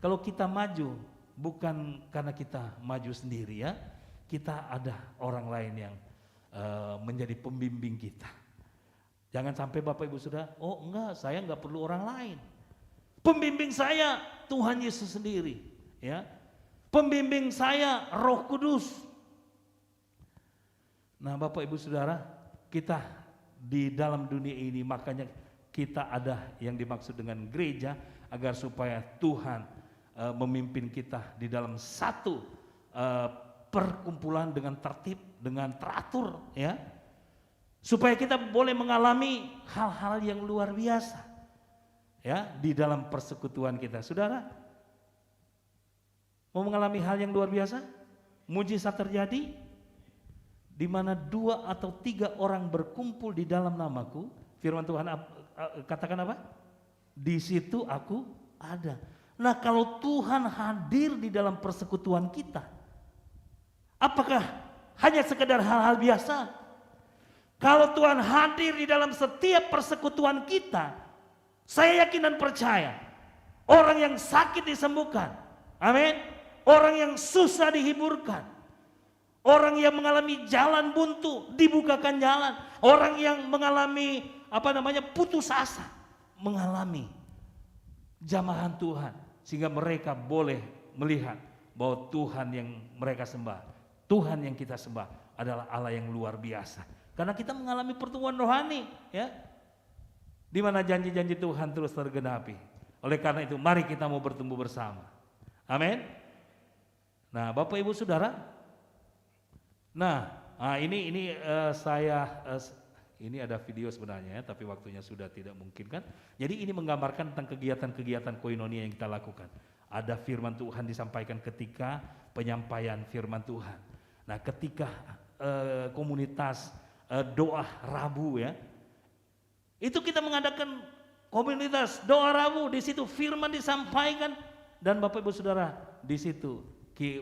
S1: kalau kita maju bukan karena kita maju sendiri, ya. Kita ada orang lain yang menjadi pembimbing kita. Jangan sampai Bapak Ibu Saudara, oh enggak, saya enggak perlu orang lain. Pembimbing saya Tuhan Yesus sendiri, ya. Pembimbing saya Roh Kudus. Nah, Bapak Ibu Saudara, kita di dalam dunia ini makanya kita ada yang dimaksud dengan gereja agar supaya Tuhan memimpin kita di dalam satu perkumpulan dengan tertib, dengan teratur, ya. Supaya kita boleh mengalami hal-hal yang luar biasa, ya, di dalam persekutuan kita. Saudara, mau mengalami hal yang luar biasa? Mujizat terjadi di mana 2 atau 3 orang berkumpul di dalam namaku. Firman Tuhan katakan apa? Di situ aku ada. Nah, kalau Tuhan hadir di dalam persekutuan kita, apakah hanya sekedar hal-hal biasa? Kalau Tuhan hadir di dalam setiap persekutuan kita, saya yakin dan percaya orang yang sakit disembuhkan. Amin. Orang yang susah dihiburkan. Orang yang mengalami jalan buntu dibukakan jalan. Orang yang mengalami putus asa mengalami jamahan Tuhan sehingga mereka boleh melihat bahwa Tuhan yang mereka sembah, Tuhan yang kita sembah adalah Allah yang luar biasa. Karena kita mengalami pertumbuhan rohani, ya. Di mana janji-janji Tuhan terus tergenapi. Oleh karena itu mari kita mau bertumbuh bersama. Amin. Nah, Bapak Ibu Saudara, ini ada video sebenarnya, tapi waktunya sudah tidak mungkin kan. Jadi ini menggambarkan tentang kegiatan-kegiatan koinonia yang kita lakukan. Ada firman Tuhan disampaikan ketika penyampaian firman Tuhan. Nah, ketika komunitas doa Rabu, ya, itu kita mengadakan komunitas doa Rabu. Di situ firman disampaikan dan Bapak Ibu Saudara di situ.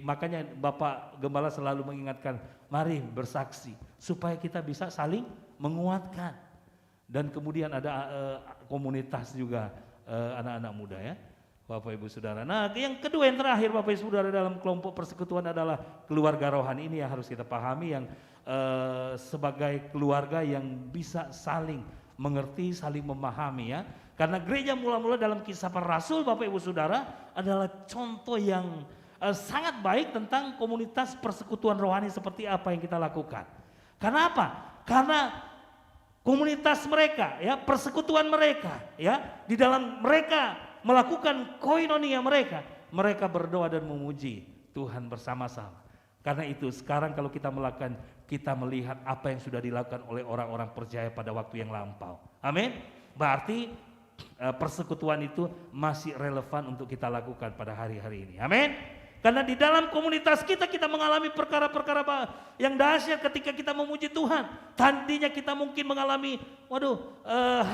S1: Makanya Bapak Gembala selalu mengingatkan, mari bersaksi supaya kita bisa saling menguatkan. Dan kemudian ada komunitas juga anak-anak muda, ya, Bapak Ibu Saudara. Nah, yang kedua, yang terakhir Bapak Ibu Saudara dalam kelompok persekutuan adalah keluarga rohani. Ini yang harus kita pahami, yang sebagai keluarga yang bisa saling mengerti, saling memahami, ya. Karena gereja mula-mula dalam Kisah Para Rasul Bapak Ibu Saudara adalah contoh yang sangat baik tentang komunitas persekutuan rohani seperti apa yang kita lakukan. Karena apa? Karena komunitas mereka, ya, persekutuan mereka, ya, di dalam mereka melakukan koinonia mereka berdoa dan memuji Tuhan bersama-sama. Karena itu sekarang kalau kita melakukan, kita melihat apa yang sudah dilakukan oleh orang-orang percaya pada waktu yang lampau. Amin. Berarti persekutuan itu masih relevan untuk kita lakukan pada hari-hari ini. Amin. Karena di dalam komunitas kita mengalami perkara-perkara yang dahsyat ketika kita memuji Tuhan. Tadinya kita mungkin mengalami,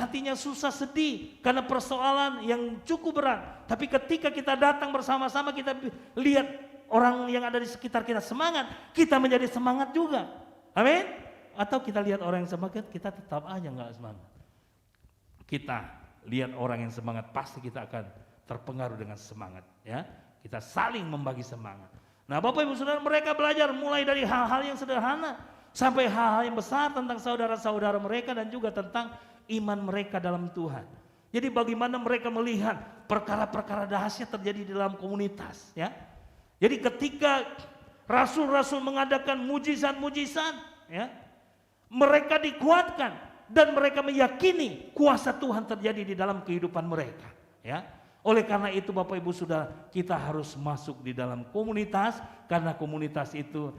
S1: hatinya susah, sedih karena persoalan yang cukup berat. Tapi ketika kita datang bersama-sama, kita lihat orang yang ada di sekitar kita semangat, kita menjadi semangat juga. Amin. Atau kita lihat orang yang semangat, kita tetap aja nggak semangat. Kita lihat orang yang semangat, pasti kita akan terpengaruh dengan semangat, ya. Kita saling membagi semangat. Nah, Bapak Ibu Saudara, mereka belajar mulai dari hal-hal yang sederhana sampai hal-hal yang besar tentang saudara-saudara mereka dan juga tentang iman mereka dalam Tuhan. Jadi bagaimana mereka melihat perkara-perkara dahsyat terjadi di dalam komunitas, ya. Jadi ketika rasul-rasul mengadakan mujizat-mujizat, ya, mereka dikuatkan dan mereka meyakini kuasa Tuhan terjadi di dalam kehidupan mereka, ya. Oleh karena itu Bapak Ibu Saudara, kita harus masuk di dalam komunitas karena komunitas itu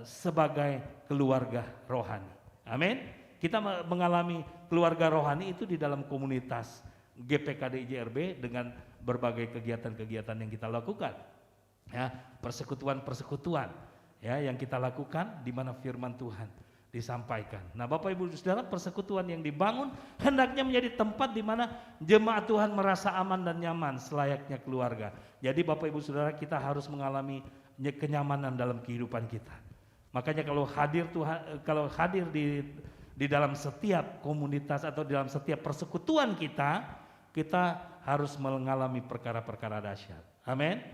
S1: sebagai keluarga rohani. Amin. Kita mengalami keluarga rohani itu di dalam komunitas GPKD IJRB dengan berbagai kegiatan-kegiatan yang kita lakukan. Ya, persekutuan-persekutuan, ya, yang kita lakukan di mana firman Tuhan disampaikan. Nah, Bapak Ibu Saudara, persekutuan yang dibangun hendaknya menjadi tempat di mana jemaat Tuhan merasa aman dan nyaman selayaknya keluarga. Jadi Bapak Ibu Saudara, kita harus mengalami kenyamanan dalam kehidupan kita. Makanya kalau hadir Tuhan, kalau hadir di di dalam setiap komunitas atau di dalam setiap persekutuan kita harus mengalami perkara-perkara dahsyat. Amin.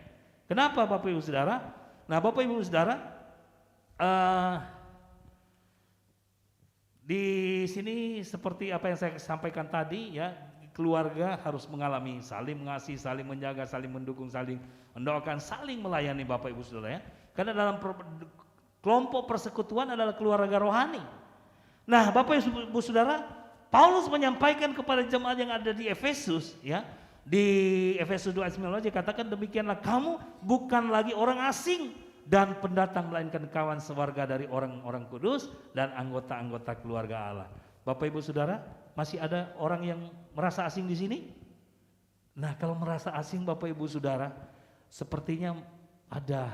S1: Kenapa Bapak Ibu Saudara? Nah Bapak Ibu Saudara, di sini seperti apa yang saya sampaikan tadi ya, keluarga harus mengalami saling mengasihi, saling menjaga, saling mendukung, saling mendoakan, saling melayani Bapak Ibu Saudara ya. Karena dalam kelompok persekutuan adalah keluarga rohani. Nah Bapak Ibu Saudara, Paulus menyampaikan kepada jemaat yang ada di Efesus ya, di Efesus 2 ayat 9 dikatakan demikianlah kamu bukan lagi orang asing dan pendatang melainkan kawan sewarga dari orang-orang kudus dan anggota-anggota keluarga Allah. Bapak Ibu Saudara, masih ada orang yang merasa asing di sini? Nah, kalau merasa asing Bapak Ibu Saudara, sepertinya ada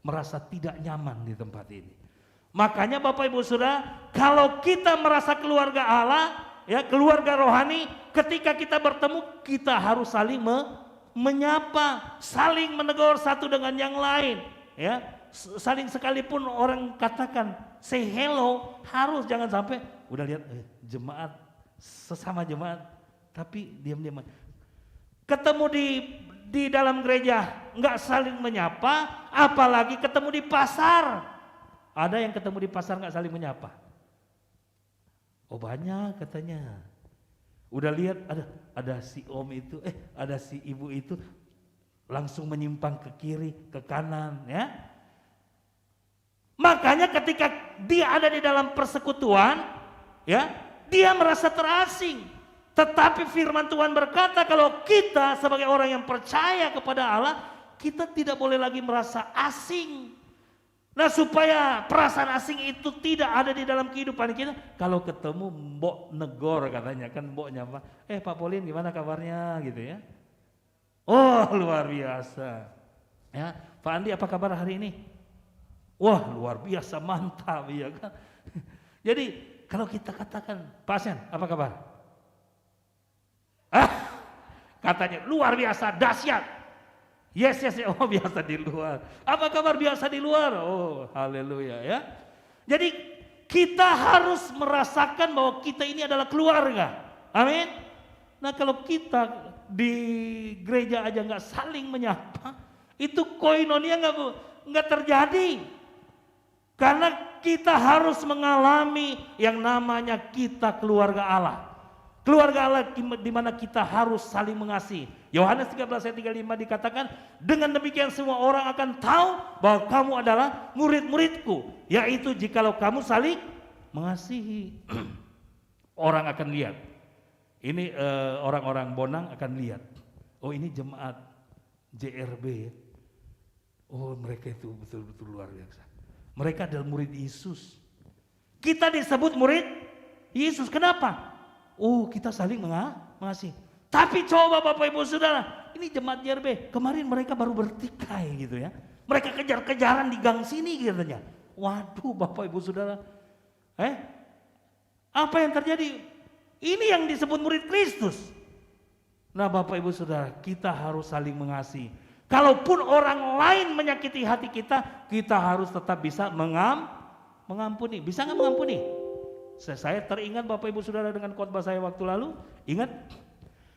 S1: merasa tidak nyaman di tempat ini. Makanya Bapak Ibu Saudara, kalau kita merasa keluarga Allah, ya keluarga rohani, ketika kita bertemu kita harus saling menyapa, saling menegur satu dengan yang lain, ya. Saling sekalipun orang katakan say hello, harus jangan sampai udah lihat jemaat sesama jemaat tapi diam-diam. Ketemu di dalam gereja nggak saling menyapa, apalagi ketemu di pasar. Ada yang ketemu di pasar nggak saling menyapa? Oh banyak katanya. Udah lihat ada si om itu, ada si ibu itu langsung menyimpang ke kiri, ke kanan ya. Makanya ketika dia ada di dalam persekutuan ya, dia merasa terasing. Tetapi firman Tuhan berkata kalau kita sebagai orang yang percaya kepada Allah, kita tidak boleh lagi merasa asing. Nah supaya perasaan asing itu tidak ada di dalam kehidupan kita, kalau ketemu mbok negor katanya, kan mboknya apa? Pak Polin gimana kabarnya gitu ya. Oh luar biasa. Ya, Pak Andi apa kabar hari ini? Wah luar biasa, mantap ya kan. Jadi kalau kita katakan, Pak Asen apa kabar? Katanya luar biasa, dahsyat. Yes, oh biasa di luar. Apa kabar biasa di luar? Oh haleluya ya. Jadi kita harus merasakan bahwa kita ini adalah keluarga. Amin. Nah kalau kita di gereja aja nggak saling menyapa, itu koinonia nggak terjadi. Karena kita harus mengalami yang namanya kita keluarga Allah. Keluarga Allah di mana kita harus saling mengasihi. Yohanes 13 ayat 35 dikatakan, dengan demikian semua orang akan tahu bahwa kamu adalah murid-muridku, yaitu jikalau kamu saling mengasihi. Orang akan lihat. Ini orang-orang Bonang akan lihat. Oh ini jemaat JRB ya. Oh mereka itu betul-betul luar biasa. Mereka adalah murid Yesus. Kita disebut murid Yesus. Kenapa? Oh kita saling mengasihi. Tapi coba Bapak Ibu Saudara, ini jemaat JRB, kemarin mereka baru bertikai gitu ya. Mereka kejar-kejaran di gang sini katanya. Waduh Bapak Ibu Saudara. Apa yang terjadi? Ini yang disebut murid Kristus. Nah Bapak Ibu Saudara, kita harus saling mengasihi. Kalaupun orang lain menyakiti hati kita, kita harus tetap bisa mengampuni. Bisa nggak mengampuni? Saya teringat Bapak Ibu Saudara dengan khotbah saya waktu lalu. Ingat,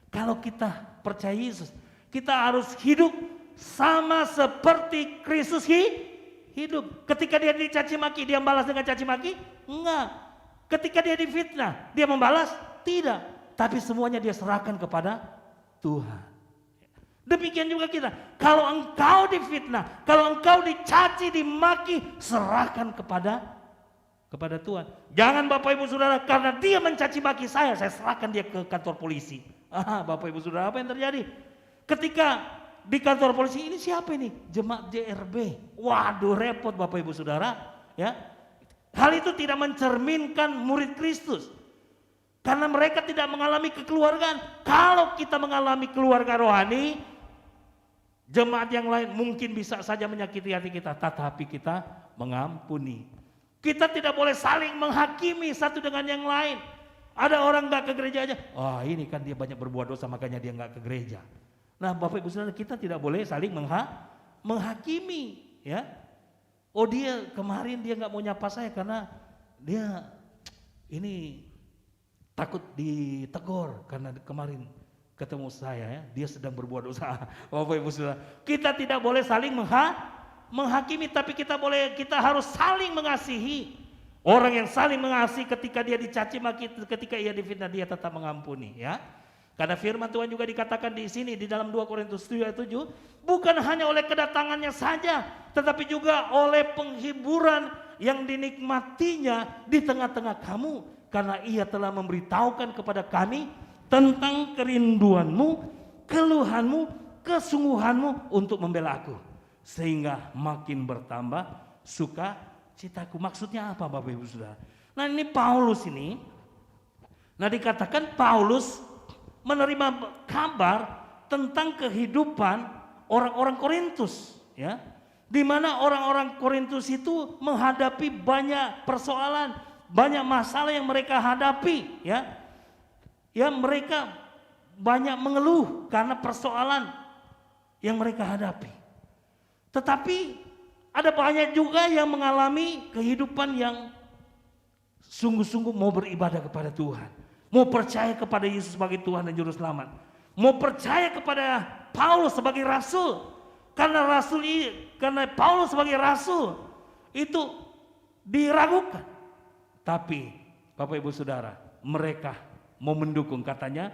S1: kalau kita percaya Yesus, kita harus hidup sama seperti Kristus hidup. Ketika dia dicaci maki, dia membalas dengan caci maki? Enggak. Ketika dia difitnah, dia membalas? Tidak. Tapi semuanya dia serahkan kepada Tuhan. Demikian juga kita. Kalau engkau difitnah, kalau engkau dicaci, dimaki, serahkan kepada Tuhan. Jangan Bapak Ibu Saudara, karena dia mencaci maki saya serahkan dia ke kantor polisi. Bapak Ibu Saudara, apa yang terjadi? Ketika di kantor polisi, ini siapa ini? Jemaat JRB. Waduh repot Bapak Ibu Saudara. Ya, hal itu tidak mencerminkan murid Kristus. Karena mereka tidak mengalami kekeluargaan. Kalau kita mengalami keluarga rohani, jemaat yang lain mungkin bisa saja menyakiti hati kita, tetapi kita mengampuni. Kita tidak boleh saling menghakimi satu dengan yang lain. Ada orang nggak ke gereja aja, ini kan dia banyak berbuat dosa makanya dia nggak ke gereja. Nah Bapak Ibu Saudara, kita tidak boleh saling menghakimi, ya. Oh dia kemarin dia nggak mau nyapa saya karena dia ini takut ditegur karena kemarin ketemu saya ya, dia sedang berbuat dosa. Bapak Ibu Saudara, kita tidak boleh saling menghakimi, tapi kita harus saling mengasihi. Orang yang saling mengasihi ketika dia dicaci maki, ketika ia difitnah, dia tetap mengampuni ya. Karena firman Tuhan juga dikatakan di sini di dalam 2 Korintus 7, bukan hanya oleh kedatangannya saja, tetapi juga oleh penghiburan yang dinikmatinya di tengah-tengah kamu, karena ia telah memberitahukan kepada kami tentang kerinduanmu, keluhanmu, kesungguhanmu untuk membela aku, sehingga makin bertambah sukacitaku. Maksudnya apa Bapak Ibu Saudara? Nah ini Paulus ini, nah dikatakan Paulus menerima kabar tentang kehidupan orang-orang Korintus, ya, di mana orang-orang Korintus itu menghadapi banyak persoalan, banyak masalah yang mereka hadapi, ya, mereka banyak mengeluh karena persoalan yang mereka hadapi. Tetapi ada banyak juga yang mengalami kehidupan yang sungguh-sungguh mau beribadah kepada Tuhan, mau percaya kepada Yesus sebagai Tuhan dan Juru Selamat, mau percaya kepada Paulus sebagai rasul. Karena Paulus sebagai rasul itu diragukan. Tapi Bapak Ibu Saudara, mereka mau mendukung, katanya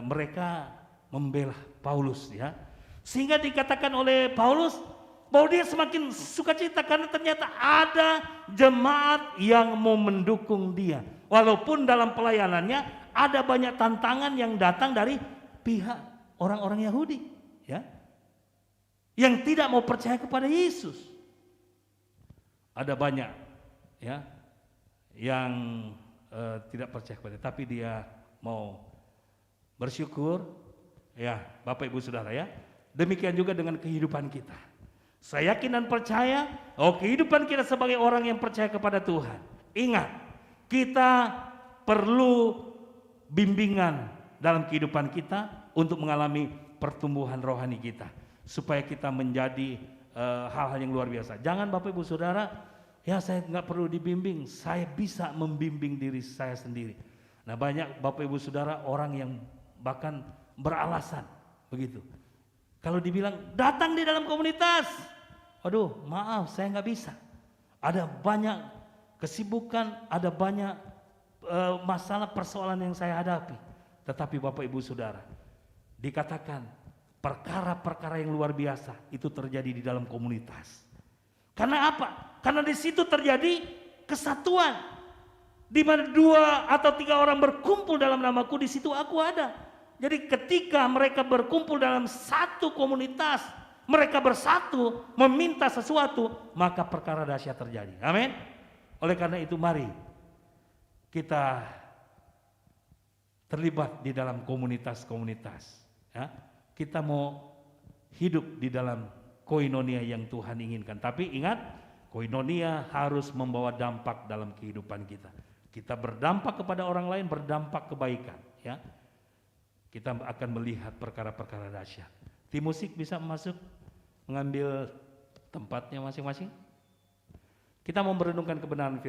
S1: mereka membela Paulus ya. Sehingga dikatakan oleh Paulus bahwa dia semakin sukacita karena ternyata ada jemaat yang mau mendukung dia. Walaupun dalam pelayanannya ada banyak tantangan yang datang dari pihak orang-orang Yahudi, ya, yang tidak mau percaya kepada Yesus. Ada banyak, ya, yang tidak percaya kepada, tapi dia mau bersyukur, ya, Bapak Ibu Saudara ya. Demikian juga dengan kehidupan kita. Saya yakin dan percaya, kehidupan kita sebagai orang yang percaya kepada Tuhan. Ingat, kita perlu bimbingan dalam kehidupan kita untuk mengalami pertumbuhan rohani kita, supaya kita menjadi hal-hal yang luar biasa. Jangan Bapak Ibu Saudara, ya saya nggak perlu dibimbing, saya bisa membimbing diri saya sendiri. Nah banyak Bapak Ibu Saudara orang yang bahkan beralasan begitu. Kalau dibilang datang di dalam komunitas, aduh maaf saya nggak bisa. Ada banyak kesibukan, ada banyak masalah persoalan yang saya hadapi. Tetapi Bapak Ibu Saudara, dikatakan perkara-perkara yang luar biasa itu terjadi di dalam komunitas. Karena apa? Karena di situ terjadi kesatuan. Di mana 2 atau 3 orang berkumpul dalam namaku, di situ aku ada. Jadi ketika mereka berkumpul dalam satu komunitas, mereka bersatu meminta sesuatu, maka perkara dahsyat terjadi. Amin. Oleh karena itu mari kita terlibat di dalam komunitas-komunitas, ya. Kita mau hidup di dalam koinonia yang Tuhan inginkan. Tapi ingat, koinonia harus membawa dampak dalam kehidupan kita. Kita berdampak kepada orang lain, berdampak kebaikan, ya. Kita akan melihat perkara-perkara dahsyat. Tim musik bisa masuk mengambil tempatnya masing-masing. Kita mau merenungkan kebenaran firman